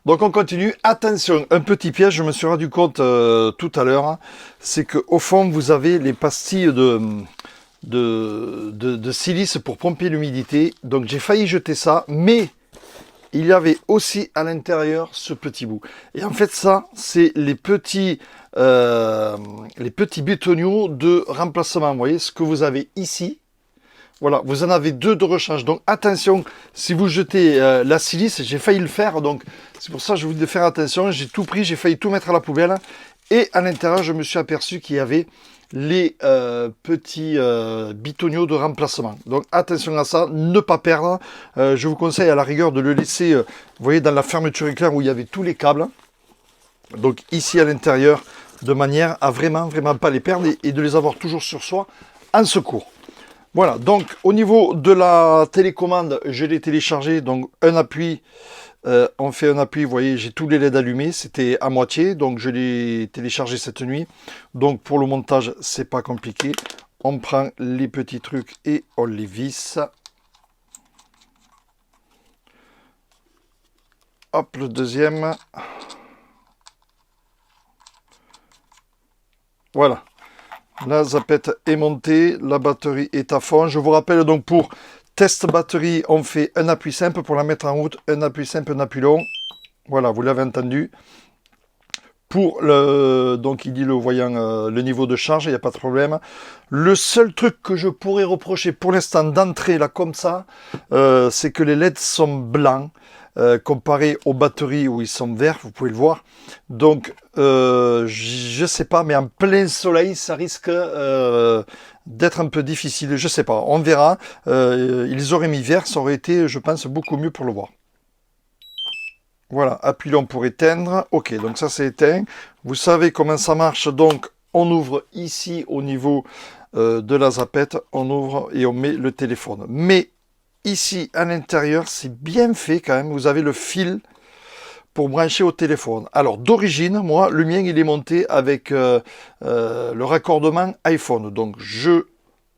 Donc on continue. Attention, un petit piège, je me suis rendu compte tout à l'heure, hein, c'est qu'au fond, vous avez les pastilles de silice pour pomper l'humidité. Donc j'ai failli jeter ça, mais il y avait aussi à l'intérieur ce petit bout. Et en fait, ça, c'est les petits bétoniaux de remplacement. Vous voyez ce que vous avez ici. Voilà, vous en avez deux de rechange. Donc attention, si vous jetez la silice, j'ai failli le faire. Donc c'est pour ça que je vous dis de faire attention. J'ai tout pris, j'ai failli tout mettre à la poubelle. Et à l'intérieur, je me suis aperçu qu'il y avait les petits bitoniaux de remplacement. Donc attention à ça, ne pas perdre. Je vous conseille à la rigueur de le laisser, vous voyez, dans la fermeture éclair où il y avait tous les câbles. Donc ici à l'intérieur, de manière à vraiment pas les perdre et de les avoir toujours sur soi en secours. Voilà, donc au niveau de la télécommande, je l'ai téléchargé, donc un appui, on fait un appui, vous voyez, j'ai tous les LED allumés, c'était à moitié, donc je l'ai téléchargé cette nuit. Donc pour le montage, c'est pas compliqué. On prend les petits trucs et on les visse. Hop, le deuxième. Voilà. La zapette est montée, la batterie est à fond. Je vous rappelle donc pour test batterie, on fait un appui simple pour la mettre en route, un appui simple, un appui long. Voilà, vous l'avez entendu. Pour le, donc il dit le voyant le niveau de charge, il n'y a pas de problème. Le seul truc que je pourrais reprocher pour l'instant d'entrée là comme ça, c'est que les LED sont blancs. Comparé aux batteries où ils sont verts, vous pouvez le voir. Donc, je sais pas, mais en plein soleil, ça risque d'être un peu difficile. Je sais pas, on verra. Ils auraient mis vert, ça aurait été, je pense, beaucoup mieux pour le voir. Voilà, appui long pour éteindre. Ok, donc ça c'est éteint. Vous savez comment ça marche. Donc, on ouvre ici au niveau de la zapette, on ouvre et on met le téléphone. Mais ici, à l'intérieur, c'est bien fait quand même. Vous avez le fil pour brancher au téléphone. Alors, d'origine, moi, le mien, il est monté avec le raccordement iPhone. Donc, je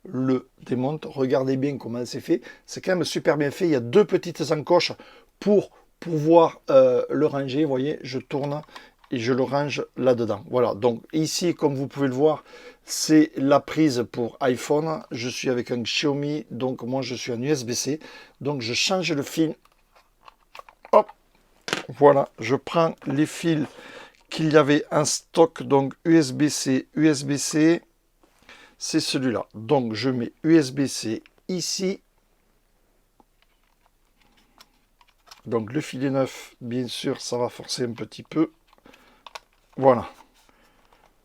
le démonte. Regardez bien comment c'est fait. C'est quand même super bien fait. Il y a deux petites encoches pour pouvoir le ranger. Vous voyez, je tourne et je le range là-dedans. Voilà, donc ici, comme vous pouvez le voir, c'est la prise pour iPhone. Je suis avec un Xiaomi, donc moi je suis en USB-C. Donc je change le fil. Hop, voilà, je prends les fils qu'il y avait en stock. Donc USB-C, USB-C, c'est celui-là. Donc je mets USB-C ici. Donc le fil est neuf, bien sûr, ça va forcer un petit peu. Voilà.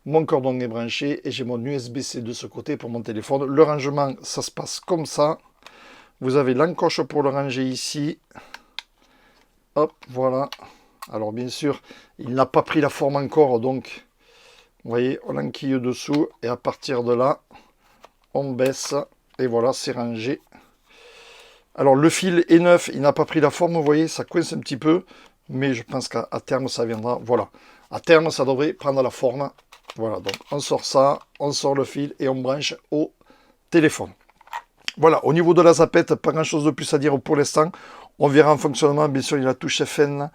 Mon cordon est branché et j'ai mon USB-C de ce côté pour mon téléphone. Le rangement, ça se passe comme ça. Vous avez l'encoche pour le ranger ici. Hop, voilà. Alors bien sûr, il n'a pas pris la forme encore, donc vous voyez, on l'enquille dessous et à partir de là, on baisse et voilà, c'est rangé. Alors le fil est neuf, il n'a pas pris la forme, vous voyez, ça coince un petit peu, mais je pense qu'à terme ça viendra. Voilà, à terme ça devrait prendre la forme. Voilà, donc on sort ça, on sort le fil et on branche au téléphone. Voilà, au niveau de la zapette, pas grand chose de plus à dire pour l'instant. On verra en fonctionnement, bien sûr, il y a la touche FN.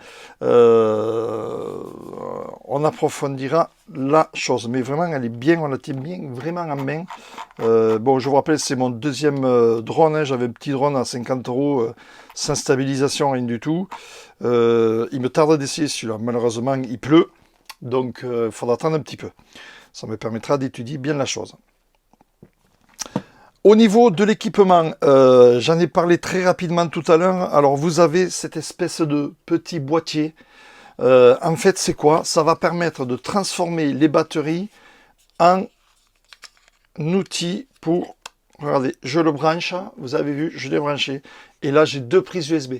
On approfondira la chose. Mais vraiment, elle est bien, on la tient bien, vraiment en main. Bon, je vous rappelle, c'est mon deuxième drone. Hein. J'avais un petit drone à 50 €, sans stabilisation, rien du tout. Il me tarde d'essayer celui-là. Malheureusement, il pleut. Donc, il faudra attendre un petit peu. Ça me permettra d'étudier bien la chose. Au niveau de l'équipement, j'en ai parlé très rapidement tout à l'heure. Alors, vous avez cette espèce de petit boîtier. En fait, c'est quoi? Ça va permettre de transformer les batteries en outil pour... Regardez, je le branche. Vous avez vu, je l'ai branché. Et là, j'ai deux prises USB.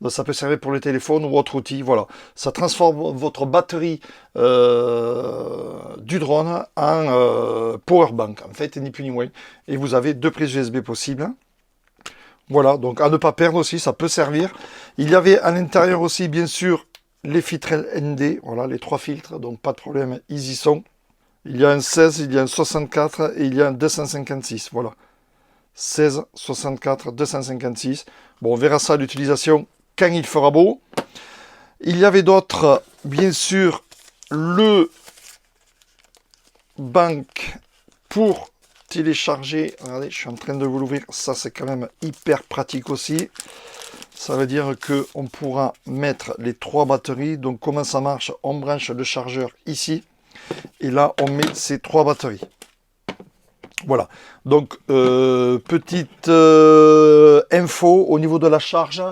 Donc, ça peut servir pour le téléphone ou autre outil. Voilà, ça transforme votre batterie du drone en power bank. En fait, ni plus ni moins. Et vous avez deux prises USB possibles. Voilà, donc à ne pas perdre aussi, ça peut servir. Il y avait à l'intérieur aussi, bien sûr, les filtres ND. Voilà, les trois filtres. Donc, pas de problème, ils y sont. Il y a un 16, il y a un 64 et il y a un 256. Voilà. 16, 64, 256. Bon, on verra ça à l'utilisation quand il fera beau. Il y avait d'autres, bien sûr, le banc pour télécharger. Regardez, je suis en train de vous l'ouvrir. Ça, c'est quand même hyper pratique aussi. Ça veut dire qu'on pourra mettre les 3 batteries. Donc, comment ça marche? On branche le chargeur ici. Et là, on met ces 3 batteries. Voilà, donc petite info au niveau de la charge,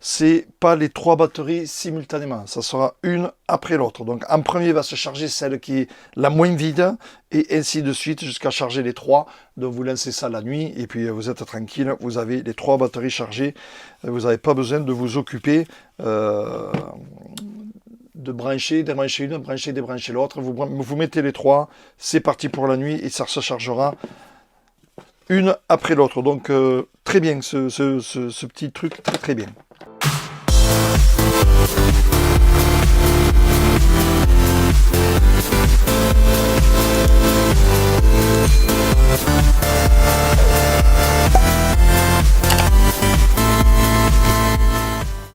c'est pas les 3 batteries simultanément, ça sera une après l'autre. Donc en premier va se charger celle qui est la moins vide et ainsi de suite jusqu'à charger les 3. Donc vous lancez ça la nuit et puis vous êtes tranquille, vous avez les 3 batteries chargées, vous n'avez pas besoin de vous occuper de brancher, débrancher une, brancher, débrancher l'autre. Vous mettez les 3, c'est parti pour la nuit et ça se chargera une après l'autre. Donc très bien, ce petit truc, très très bien.